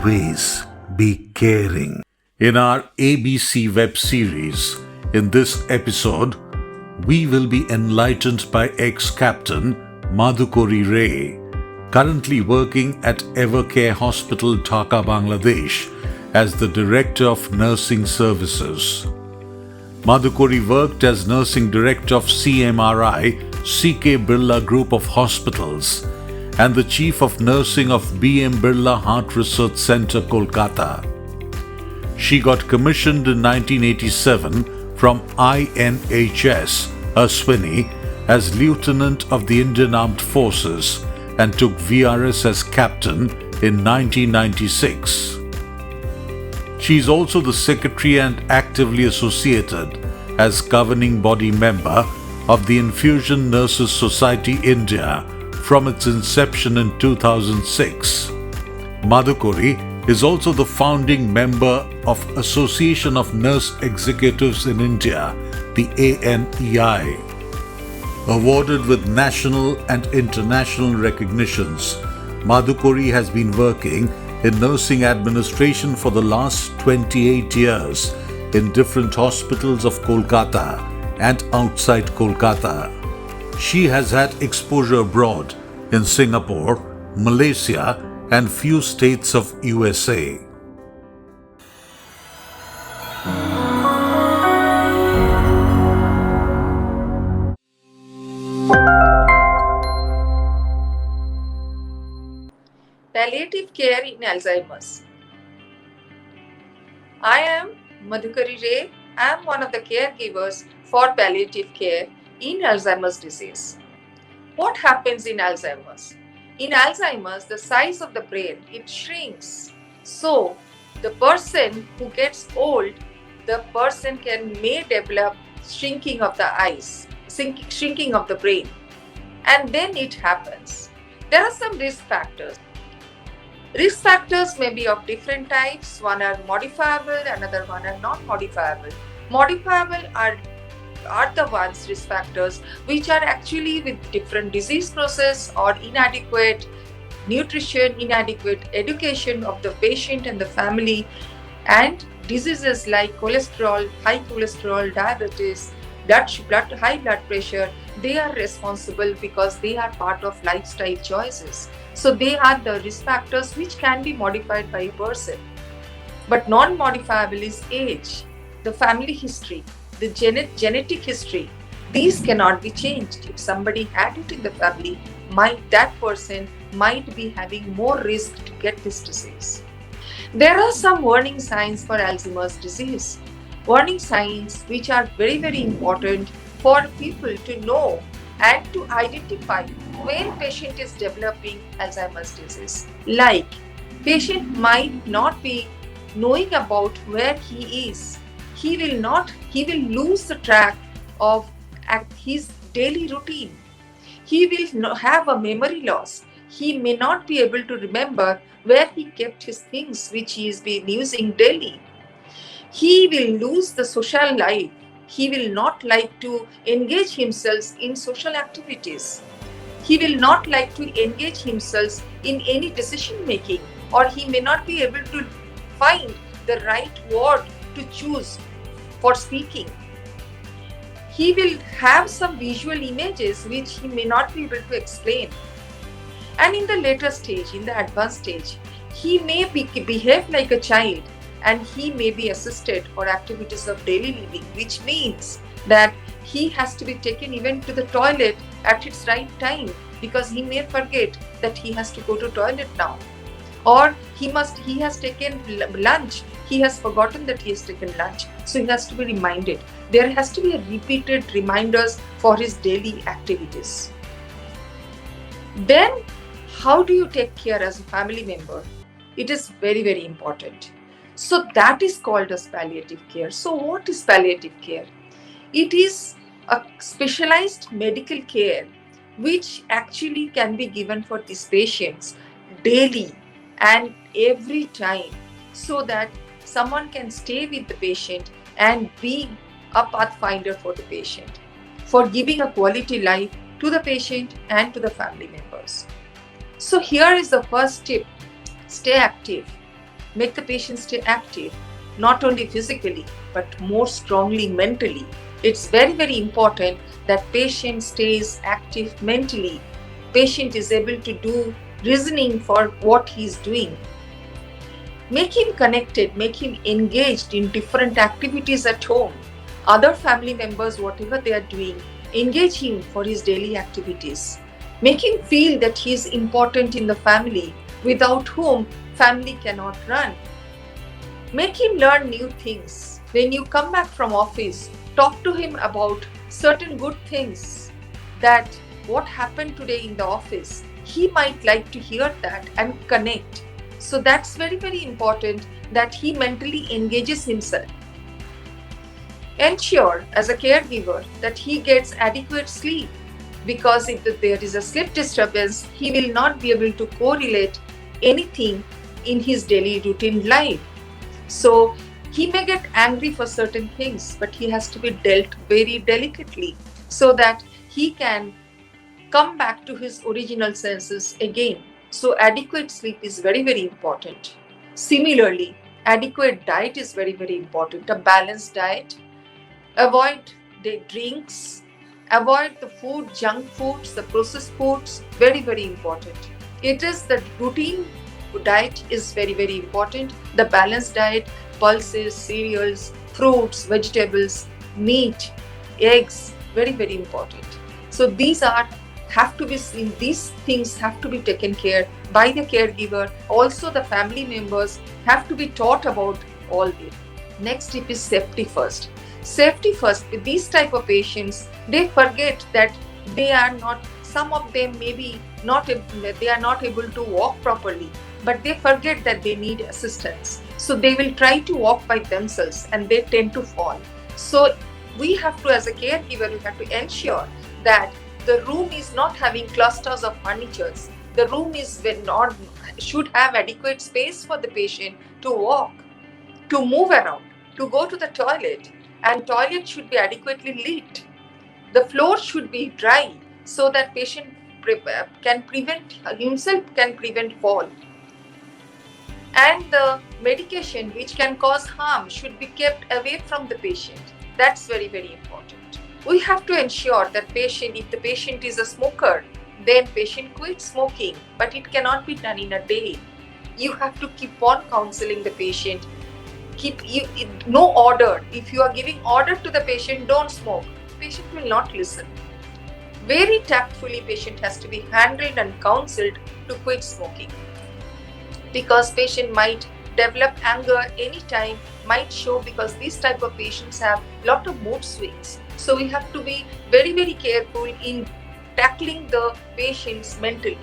always be caring. In our ABC web series, in this episode, we will be enlightened by ex-captain Madhukari Ray, currently working at Evercare Hospital, Dhaka, Bangladesh, as the Director of Nursing Services. Madhukari worked as Nursing Director of CMRI, CK Birla Group of Hospitals, and the Chief of Nursing of BM Birla Heart Research Centre, Kolkata. She got commissioned in 1987 from INHS, Aswini, as Lieutenant of the Indian Armed Forces and took VRS as Captain in 1996. She is also the Secretary and actively associated as Governing Body Member of the Infusion Nurses Society India from its inception in 2006. Madhukari is also the founding member of Association of Nurse Executives in India, the ANEI. Awarded with national and international recognitions, Madhukari has been working in nursing administration for the last 28 years in different hospitals of Kolkata and outside Kolkata. She has had exposure abroad in Singapore, Malaysia, and few states of USA. Palliative care in Alzheimer's. I am Madhukari Ray. I am one of the caregivers for palliative care in Alzheimer's disease. What happens in Alzheimer's? In Alzheimer's, the size of the brain, it shrinks. So, the person who gets old, the person may develop shrinking of the eyes, shrinking of the brain. And then it happens. There are some risk factors. Risk factors may be of different types. One are modifiable, another one are not modifiable. Modifiable are the risk factors which are actually with different disease process or inadequate nutrition, inadequate education of the patient and the family, and diseases like cholesterol, high cholesterol, diabetes, high blood pressure. They are responsible because they are part of lifestyle choices. So they are the risk factors which can be modified by a person. But non-modifiable is age, the family history, the genetic history. These cannot be changed. If somebody had it in the family, that person might be having more risk to get this disease. There are some warning signs for Alzheimer's disease. Warning signs which are very, very important for people to know and to identify when patient is developing Alzheimer's disease. Like, patient might not be knowing about where he is. He will lose the track of his daily routine. He will have a memory loss. He may not be able to remember where he kept his things which he has been using daily. He will lose the social life. He will not like to engage himself in social activities. He will not like to engage himself in any decision making, or he may not be able to find the right word to choose for speaking. He will have some visual images which he may not be able to explain. And in the later stage, in the advanced stage, he may behave like a child, and he may be assisted for activities of daily living, which means that he has to be taken even to the toilet at its right time, because he may forget that he has to go to toilet now. Or he has taken lunch, he has forgotten that he has taken lunch, so he has to be reminded. There has to be repeated reminders for his daily activities. Then, how do you take care as a family member? It is very, very important. So that is called as palliative care. So what is palliative care? It is a specialized medical care which actually can be given for these patients daily and every time, so that someone can stay with the patient and be a pathfinder for the patient, for giving a quality life to the patient and to the family members. So here is the first tip: stay active. make the patient stay active, not only physically, but more strongly mentally. It's very, very important that patient stays active mentally. Patient is able to do reasoning for what he is doing. Make him connected, make him engaged in different activities at home. Other family members, whatever they are doing, engage him for his daily activities. Make him feel that he is important in the family, without whom family cannot run. Make him learn new things. When you come back from office, talk to him about certain good things, that what happened today in the office. He might like to hear that and connect. So that's very, very important that he mentally engages himself. Ensure as a caregiver that he gets adequate sleep, because if there is a sleep disturbance, he will not be able to correlate anything in his daily routine life. So he may get angry for certain things, but he has to be dealt very delicately so that he can come back to his original senses again. So adequate sleep is very, very important. Similarly, adequate diet is very, very important. A balanced diet. Avoid the drinks. Avoid the food, junk foods, the processed foods. Very, very important. It is the routine diet is very, very important. The balanced diet, pulses, cereals, fruits, vegetables, meat, eggs, very, very important. So these things have to be taken care by the caregiver. Also the family members have to be taught about all this. Next tip is safety first. Safety first. With these type of patients, they forget that they are not, some of them maybe they are not able to walk properly, but they forget that they need assistance. So they will try to walk by themselves and they tend to fall. So we have to, as a caregiver, we have to ensure that the room is not having clusters of furnitures. The room should have adequate space for the patient to walk, to move around, to go to the toilet, and toilet should be adequately lit. The floor should be dry so that patient can prevent fall. And the medication which can cause harm should be kept away from the patient. That's very, very important. We have to ensure that if the patient is a smoker, then patient quits smoking, but it cannot be done in a day. You have to keep on counseling the patient. No order. If you are giving order to the patient, don't smoke, patient will not listen. Very tactfully, patient has to be handled and counseled to quit smoking, because patient might develop anger anytime, might show, because these type of patients have lot of mood swings. So we have to be very, very careful in tackling the patients mentally.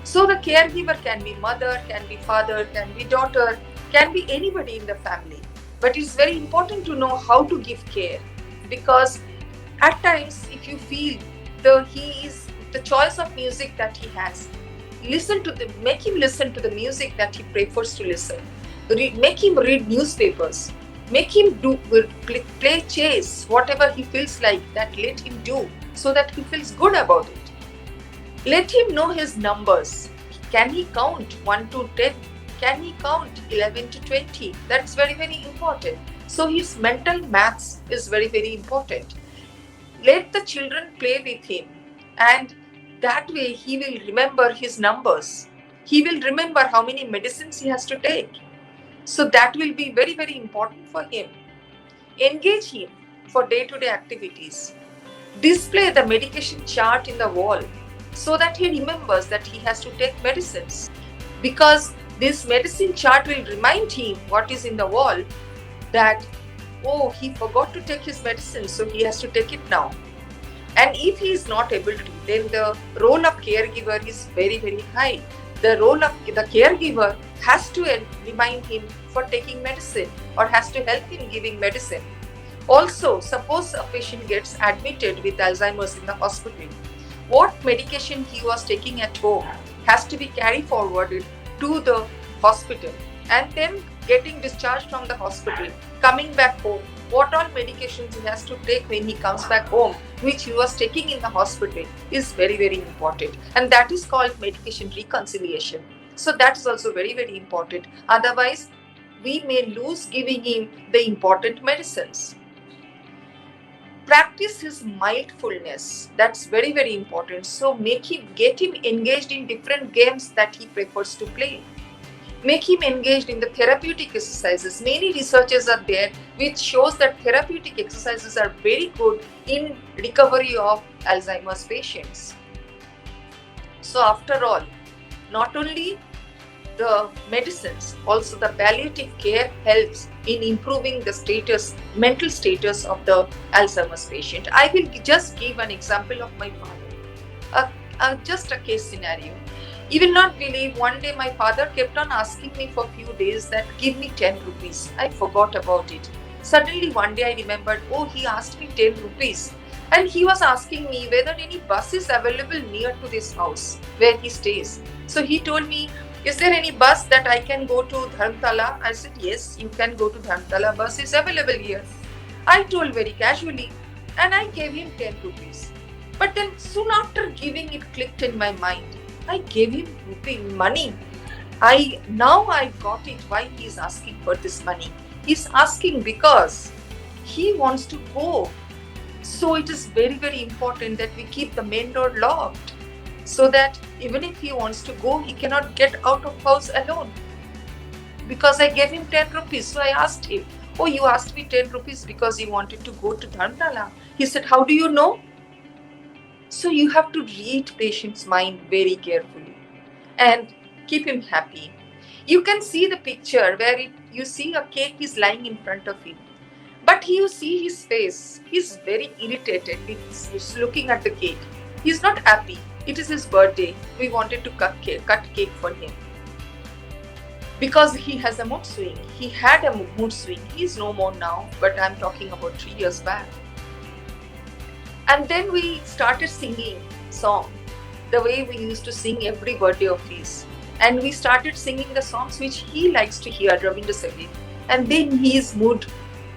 So the caregiver can be mother, can be father, can be daughter, can be anybody in the family. But it's very important to know how to give care, because at times if you feel the choice of music that he has, make him listen to the music that he prefers to listen. Make him read newspapers. Make him play chess, whatever he feels like, that let him do, so that he feels good about it. Let him know his numbers. Can he count 1 to 10? Can he count 11 to 20? That's very, very important. So his mental maths is very, very important. Let the children play with him, and that way he will remember his numbers. He will remember how many medicines he has to take. So that will be very, very important for him. Engage him for day-to-day activities. Display the medication chart in the wall so that he remembers that he has to take medicines. Because this medicine chart will remind him what is in the wall, that, oh, he forgot to take his medicine, so he has to take it now. And if he is not able to, then the role of caregiver is very, very high. The role of the caregiver has to remind him for taking medicine, or has to help him giving medicine. Also, suppose a patient gets admitted with Alzheimer's in the hospital, what medication he was taking at home has to be carried forwarded to the hospital, and then getting discharged from the hospital, coming back home, what all medications he has to take when he comes back home, which he was taking in the hospital, is very, very important. And that is called medication reconciliation. So that is also very, very important. Otherwise, we may lose giving him the important medicines. Practice his mindfulness. That's very, very important. So get him engaged in different games that he prefers to play. Make him engaged in the therapeutic exercises. Many researches are there which shows that therapeutic exercises are very good in recovery of Alzheimer's patients. So after all, not only the medicines, also the palliative care helps in improving the mental status of the Alzheimer's patient. I will just give an example of my father, just a case scenario. You will not believe, one day my father kept on asking me for a few days that give me 10 rupees. I forgot about it. Suddenly one day I remembered, oh, he asked me 10 rupees. And he was asking me whether any bus is available near to this house where he stays. So he told me, is there any bus that I can go to Dharamtala? I said, yes, you can go to Dharamtala. Bus is available here. I told very casually, and I gave him 10 rupees. But then soon after giving, it clicked in my mind. I gave him money. Now I got it why he is asking for this money. He's asking because he wants to go. So it is very, very important that we keep the main door locked, so that even if he wants to go, he cannot get out of house alone. Because I gave him 10 rupees. So I asked him, oh, you asked me 10 rupees because you wanted to go to Dharamtala. He said, how do you know? So you have to read patient's mind very carefully and keep him happy. You can see the picture where you see a cake is lying in front of him. But you see his face. He's very irritated. He's looking at the cake. He's not happy. It is his birthday. We wanted to cut cake for him. Because he has a mood swing. He had a mood swing. He's no more now, but I'm talking about 3 years back. And then we started singing song the way we used to sing every birthday of his. And we started singing the songs which he likes to hear, Rabindra Sangeet. And then his mood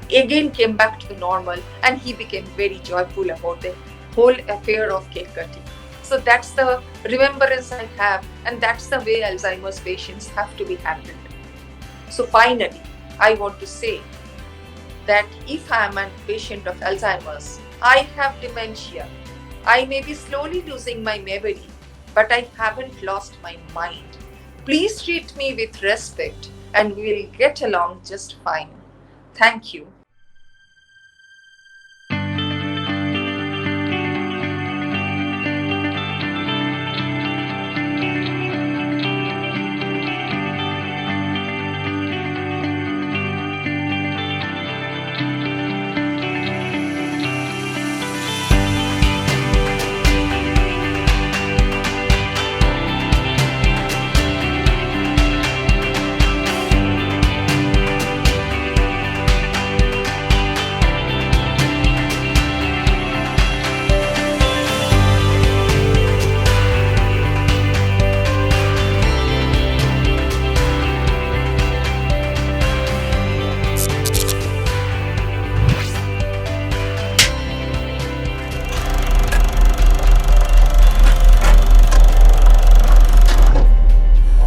again came back to the normal and he became very joyful about the whole affair of cake cutting. So that's the remembrance I have, and that's the way Alzheimer's patients have to be handled. So finally, I want to say that if I am a patient of Alzheimer's, I have dementia. I may be slowly losing my memory, but I haven't lost my mind. Please treat me with respect and we will get along just fine. Thank you.